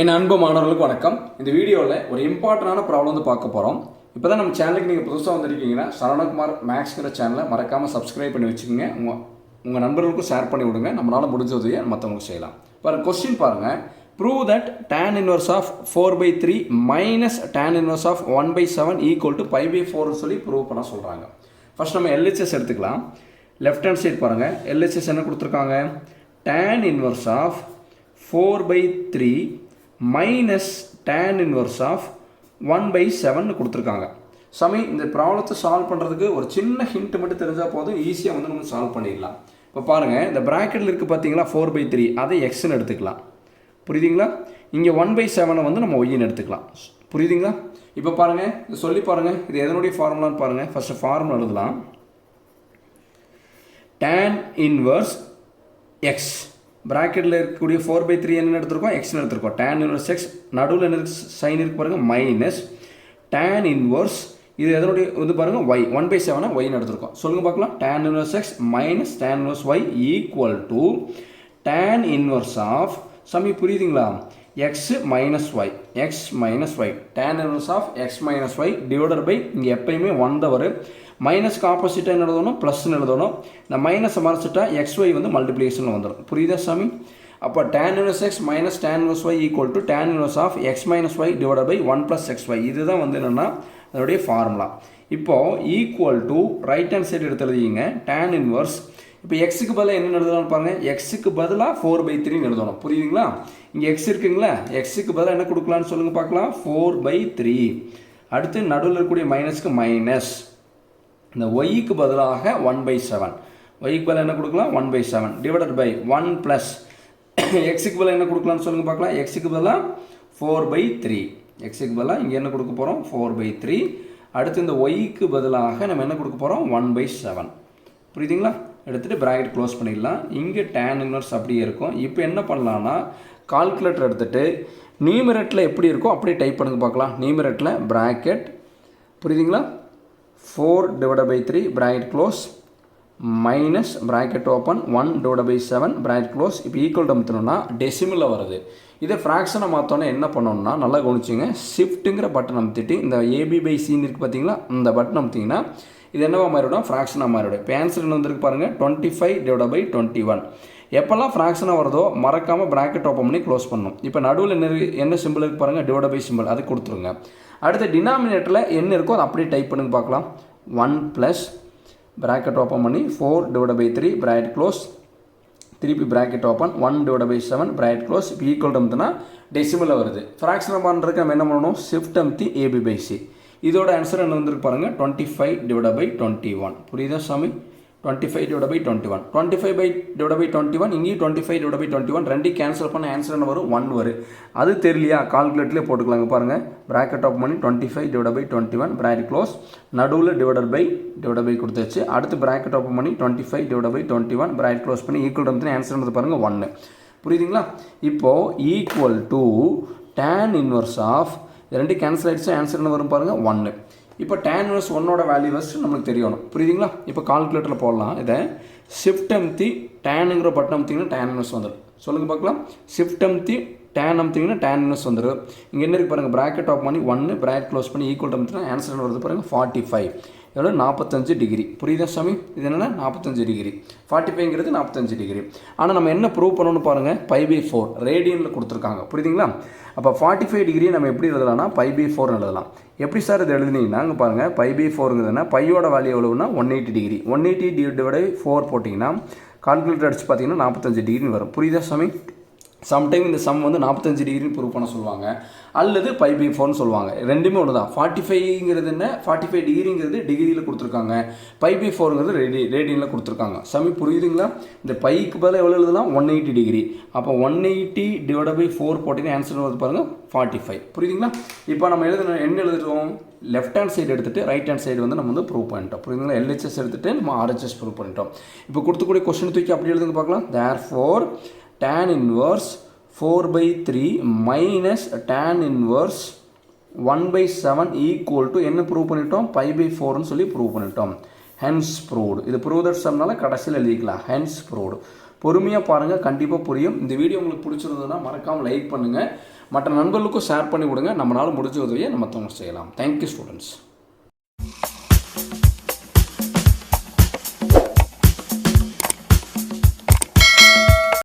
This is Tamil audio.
என் அன்பு மாணவர்களுக்கு வணக்கம். இந்த வீடியோவில் ஒரு இம்பார்ட்டண்டான ப்ராப்ளம் வந்து பார்க்க போகிறோம். இப்போ தான் நம்ம சேனலுக்கு நீங்கள் புதுசாக வந்திருக்கீங்கன்னா சரவணகுமார் மேக்ஸ்ங்கிற சேனலை மறக்காமல் சப்ஸ்கிரைப் பண்ணி வச்சுக்கோங்க. உங்கள் நண்பர்களுக்கும் ஷேர் பண்ணி விடுங்க. நம்மளால் முடிஞ்ச உதவியை மற்றவங்களுக்கு செய்யலாம். பாருங்கள், கொஸ்டின் பாருங்கள். Prove that tan inverse of 4/3 minus tan inverse of 1/7 equal to π/4 சொல்லி ப்ரூவ் பண்ண சொல்கிறாங்க. ஃபர்ஸ்ட் நம்ம எல்ஹெச்எஸ் எடுத்துக்கலாம். லெஃப்ட் ஹேண்ட் சைட் பாருங்கள். எல்ஹெச்எஸ் என்ன கொடுத்துருக்காங்க? tan inverse of 4/3 minus tan inverse of 1/7 கொடுத்துருக்காங்க. சமி இந்த ப்ராப்ளத்தை சால்வ் பண்ணுறதுக்கு ஒரு சின்ன ஹிண்ட் மட்டும் தெரிஞ்சால் போதும், ஈஸியாக வந்து நம்ம சால்வ் பண்ணிடலாம். இப்போ பாருங்கள், இந்த ப்ராக்கெட்டில் இருக்குது பார்த்தீங்களா 4/3, அதை எக்ஸ்ன்னு எடுத்துக்கலாம். புரியுதுங்களா? இங்கே 1/7 வந்து நம்ம ஒய்ன்னு எடுத்துக்கலாம். புரியுதுங்களா? இப்போ பாருங்கள், இது சொல்லி பாருங்கள், இது எதனுடைய ஃபார்முலான்னு பாருங்கள். ஃபஸ்ட்டு ஃபார்முலா எழுதலாம். tan inverse x ப்ராக்கெட்டில் இருக்கக்கூடிய 4/3 என்ன எடுத்துருக்கோம்? எக்ஸ்ன்னு எடுத்துருக்கோம். tan inverse x நடுவில் என்ன சைன் இருக்கு பாருங்கள், மைனஸ் tan inverse இது எதனுடைய வந்து பாருங்கள் y 1/7 ஒய்ன்னு எடுத்துருக்கோம். சொல்லுங்கள் பார்க்கலாம். tan inverse x minus tan inverse y equal to tan inverse of சமி புரியுதுங்களா? x minus y tan inverse of x minus y divided by இங்கே எப்பயுமே 1 தான் வரும். மைனஸ்க்கு ஆப்போசிட்டாக என்ன எழுதணும்? ப்ளஸ்ன்னு எழுதணும். இந்த மைனஸை மறைச்சிட்டா xy வந்து மல்டிப்ளிகேஷனில் வந்துடும். புரியுதா சாமி? அப்போ tan inverse x minus tan inverse y equal to tan inverse of x minus y divided by 1 + xy. இதுதான் வந்து என்னென்னா அதனுடைய ஃபார்முலா. இப்போது equal to right hand side எடுத்து எழுதிங்க. tan inverse இப்போ எக்ஸுக்கு பதிலாக என்ன எழுதலாம்னு பாருங்கள். எக்ஸுக்கு பதிலாக 4/3 எழுதணும். புரியுதுங்களா? இங்கே எக்ஸ் இருக்குங்களா? எக்ஸுக்கு பதிலாக என்ன கொடுக்கலான்னு சொல்லுங்கள் பார்க்கலாம். 4/3. அடுத்து நடுவில் இருக்கக்கூடிய மைனஸ்க்கு மைனஸ், இந்த ஒய்க்கு பதிலாக 1/7. ஒய்க்கு பதிலாக என்ன கொடுக்கலாம்? 1/7 டிவைடட் பை 1 ப்ளஸ் எக்ஸுக்கு பதிலாக என்ன கொடுக்கலான்னு சொல்லுங்கள் பார்க்கலாம். எக்ஸுக்கு பதிலாக 4/3. எக்ஸுக்கு பதிலாக இங்கே என்ன கொடுக்க போகிறோம்? 4/3. அடுத்து இந்த ஒய்க்கு பதிலாக நம்ம என்ன கொடுக்க போகிறோம்? 1/7. புரியுதுங்களா? எடுத்துகிட்டு ப்ராக்கெட் க்ளோஸ் பண்ணிடலாம். இங்கே tan inverse அப்படியே இருக்கும். இப்போ என்ன பண்ணலான்னா, கால்குலேட்டர் எடுத்துகிட்டு நியூமரேட்டில் எப்படி இருக்கோ அப்படியே டைப் பண்ணுங்க பார்க்கலாம். நியூமரேட்டில் ப்ராக்கெட், புரியுதுங்களா, 4/3 bracket close minus bracket open 1/7 bracket close. இப்போ ஈக்குவல் டு அமுத்தணும்னா டெசிமலில் வருது. இதை ஃப்ராக்ஷனை மாற்றோன்னா என்ன பண்ணணும்னா, நல்லா கவனிச்சிங்க, ஷிஃப்ட்டுங்கிற பட்டன் அமுத்திட்டு இந்த AB/Cன்னு இருக்குது பார்த்தீங்களா, இந்த பட்டன் அமுத்திங்கன்னா இது என்னவா மாறிவிடும்? ஃப்ராக்ஷனாக மாறிவிடும். இப்போ ஆன்சர் என்ன வந்துருக்கு பாருங்கள், 25/21. எப்போல்லாம் ஃப்ராக்ஷனாக வருதோ மறக்காமல் ப்ராக்கெட் ஓப்பன் பண்ணி க்ளோஸ் பண்ணணும். இப்போ நடுவில் என்ன சிம்பிள் இருக்குது பாருங்கள், டிவைட் பை சிம்பிள், அது கொடுத்துருங்க. அடுத்த டினாமினேட்டரில் என்ன இருக்கோ அதை அப்படியே டைப் பண்ணுங்க பார்க்கலாம். 1 ப்ளஸ் ப்ராக்கெட் ஓப்பன் பண்ணி 4/3 ப்ராக்கெட் க்ளோஸ், திருப்பி ப்ராக்கெட் ஓப்பன் 1/7 ப்ராக்கெட் க்ளோஸ். இப்போ ஈக்குவல் அமுத்துனா டெசிமலில் வருது. ஃப்ராக்ஷன் பண்ணுறதுக்கு நம்ம என்ன பண்ணணும்? ஷிஃப்ட் அமுத்தி AB/C. இதோட ஆன்சர் என்ன வந்துருக்கு பாருங்கள், 25/21. புரியுதா சாமி? 25/21. 25/21 இங்கேயும் 25/21 ரெண்டையும் கேன்சல் பண்ண ஆன்சர் என்ன வரும்? 1 வரும். அது தெரியலையா? கால்குலேட்டர்லேயே போட்டுக்கலாங்க பாருங்கள். ப்ராக்கெட் ஓப்பன் பண்ணி 25/21 ப்ராக்கெட் க்ளோஸ், நடுவில் டிவைடட் பை கொடுத்தாச்சு. அடுத்து ப்ராக்கெட் ஓப்பன் பண்ணி 25/21 ப்ராக்கெட் க்ளோஸ் பண்ணி ஈக்குவல் வந்து ஆன்சர் வந்து பாருங்கள் 1. புரியுதுங்களா? இப்போது equal to tan inverse of ரெண்டு கேன்சல் ஆகிடுச்சு. ஆன்சர் என்ன வரும் பாருங்கள்? 1. இப்போ tan inverse 1ஓட வேல்யூ ஃபஸ்ட்டு நம்மளுக்கு தெரியணும். புரியுதுங்களா? இப்போ கால்குலேட்டரில் போடலாம். இதை ஷிஃப்ட் அமுத்தி டேனுங்கிற பட்டன் அமுத்திங்கன்னா tan inverse வந்துடும். சொல்லுங்கள் பார்க்கலாம். ஷிஃப்ட் அமுத்தி tan அமுத்திங்கன்னா tan inverse வந்துடும். இங்கே என்ன இருக்குது பாருங்கள், ப்ராக்கெட் ஓப்பன் பண்ணி 1 ப்ராக்கெட் க்ளோஸ் பண்ணி ஈக்குவல் அமுத்தினா ஆன்சர் என்ன வருது பாருங்கள், 45. எவ்வளோ? 45 டிகிரி. புரியுதா சாமி? இது என்னென்னா 45 டிகிரி. 45ங்கிறது 45 டிகிரி. ஆனால் நம்ம என்ன ப்ரூவ் பண்ணணும்னு பாருங்கள், π/4 ரேடியனில் கொடுத்துருக்காங்க. புரியுதுங்களா? அப்போ 45 டிகிரி நம்ம எப்படி எழுதலாம்னா π/4 எழுதலாம். எப்படி சார் இது எழுதுனீங்கன்னா அங்கே பாருங்கள், π/4ங்கிறதுனா பையோட வேல்யூ எவ்வளோன்னா 180 டிகிரி. 180 டிவைட் 4 போட்டிங்கன்னா கால்குலேட்டர் அடிச்சு பார்த்தீங்கன்னா 45 டிகிரின்னு வரும். புரியுதா சாமி? சம்டைம் இந்த சம் வந்து 45 டிகிரின்னு ப்ரூவ் பண்ண சொல்லுவாங்க, அல்லது π/4ன்னு சொல்லுவாங்க. ரெண்டுமே ஒன்று தான். 45ங்கிறது என்ன, 45 டிகிரிங்கிறது டிகிரியில் கொடுத்துருக்காங்க, π/4ங்கிறது ரேடியனில் கொடுத்துருக்காங்க. சமி புரியுதுங்களா? இந்த பைக்கு பதில் எவ்வளோ எழுதலாம்? 180 டிகிரி. அப்போ 180 டிவைட் பை 4 போட்டிங்கன்னா ஆன்சர் வந்து பாருங்கள் 45. புரியுதுங்களா? இப்போ நம்ம என்ன எழுதுறோம்? லெஃப்ட் ஹேண்ட் சைடு எடுத்துகிட்டு ரைட் ஹேண்ட் சைடு வந்து நம்ம வந்து ப்ரூவ் பண்ணிட்டோம். புரியுதுங்களா? LHS எடுத்துகிட்டு நம்ம RHS ப்ரூவ் பண்ணிட்டோம். இப்போ கொடுத்துக்கூடிய கொஸ்டின் தூக்கி அப்படி எழுதுங்க பார்க்கலாம். Therefore tan inverse 4/3 minus tan inverse 1/7 equal to என்ன ப்ரூவ் பண்ணிட்டோம்? π/4ன்னு சொல்லி ப்ரூவ் பண்ணிட்டோம். Hence proved. இது ப்ரூவ் தட் சம்னால கடைசியில் எழுதிக்கலாம். Hence proved. பொறுமையாக பாருங்கள், கண்டிப்பாக புரியும். இந்த வீடியோ உங்களுக்கு பிடிச்சிருந்ததுன்னா மறக்காமல் லைக் பண்ணுங்கள். மற்ற நண்பர்களுக்கும் ஷேர் பண்ணி விடுங்க. நம்மளால் முடிஞ்ச உதவியை நம்ம மற்றவங்க செய்யலாம். Thank you students.